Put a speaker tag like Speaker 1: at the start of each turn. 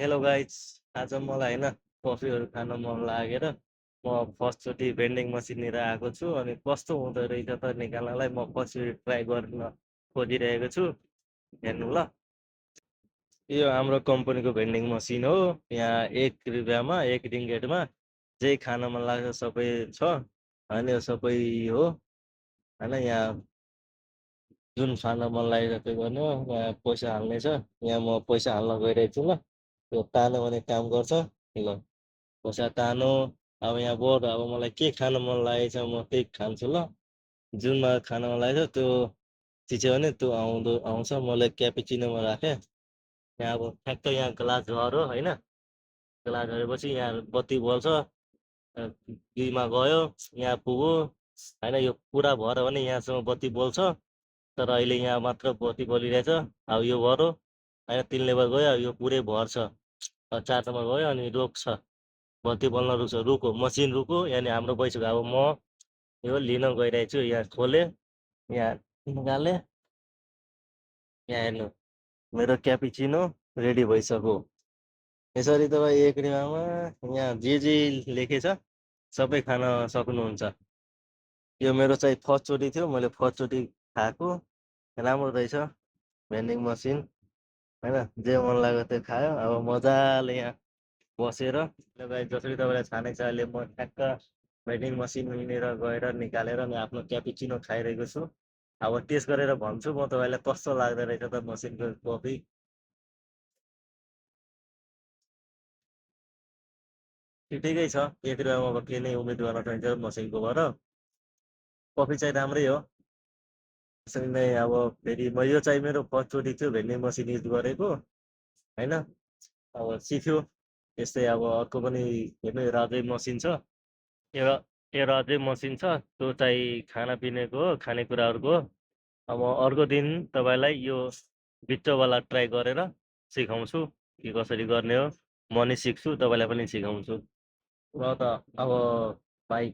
Speaker 1: Hello guys. आज मलाई होइन कफीहरू खान मन लागेर म फर्स्टचोटि भेन्डिङ मसिननिर आएको छु अनि कस्तो हुँदो रहेछ त निकाल्नलाई म पछि ट्राई गर्न खोजिरहेको छु। हेर्नु ल, यो हाम्रो कम्पनीको भेन्डिङ मसिन हो। यहाँ 1 रुपियाँमा 1 रिङ्गेटमा जे खान मन लाग्छ सबै छ। होइन यो सबै हो होइन। यहाँ जुन खान मन लागेको त्यो गर्नु हो। यहाँ पैसा हाल्ने छ। यहाँ म पैसा हाल्न गइरहेको छु ल। त्यो तानो भने काम गर्छ ल। पैसा तानो। अब यहाँ बहुत अब मलाई के खान मन लागेको छ म त्यही खान्छु ल। जुनमा खान मन लागेको छ त्यो चिज भने त्यो आउँछ। मैले क्यापिचिनोमा राखेँ। यहाँ अब ठ्याक्क यहाँ ग्लास झऱ्यो होइन। ग्लास झरेपछि यहाँ बत्ती बल्छ। 2मा गयो, यहाँ पुग्यो होइन। यो पुरा भऱ्यो भने यहाँसम्म बत्ती बल्छ। तर अहिले यहाँ मात्र बत्ती बलिरहेछ। अब यो भर्यो होइन, 3 लेभल गयो। अब यो पुरै भर्छ। 4 नम्बर गयो अनि रोक्छ। बत्ती बल्न रुक्छ, रुको मसिन रुको। यानि हाम्रो भइसक्यो। अब म यो लिन गइरहेको छु। यहाँ खोले, यहाँ निकाले, यहाँ हेर्नु मेरो क्यापिचिनो रेडी भइसक्यो। यसरी तपाईँ 1 रुपियाँमा यहाँ जे लेखेछ सबै खान सक्नुहुन्छ। यो मेरो चाहिँ फर्स्टचोटि थियो, मैले फर्स्टचोटि खाएको। राम्रो रहेछ भेन्डिङ मसिन होइन। जे मन लाग्यो त्यो खायो। अब मजाले यहाँ बसेर जसरी तपाईँलाई थाहा नै छ अहिले म ठ्याक्क भेन्डिङ मसिननिर गएर निकालेर अनि आफ्नो क्यापिचिनो खाइरहेको छु। अब टेस्ट गरेर भन्छु म तपाईँलाई कस्तो लाग्दो रहेछ त मसिनको कफी। ठिकै छ। 1 रुपियाँमा अब के नै उम्मेद गर्न चाहिन्छ मसिनकोबाट। कफी चाहिँ राम्रै हो। त्यसरी नै अब फेरि म यो चाहिँ मेरो फर्स्टचोटि थियो भेन्डिङ मसिन युज गरेको होइन। अब सिक्यो। यस्तै अब अर्को पनि हेर्नु यो राजै मसिन छ। यो यो राजै मसिन छ। त्यो चाहिँ खानापिनाको हो, खानेकुराहरूको हो। अब अर्को दिन तपाईँलाई यो बिच्चोवाला ट्राई गरेर सिकाउँछु कि कसरी गर्ने हो। म नि सिक्छु, तपाईँलाई पनि सिकाउँछु। र त अब भाइ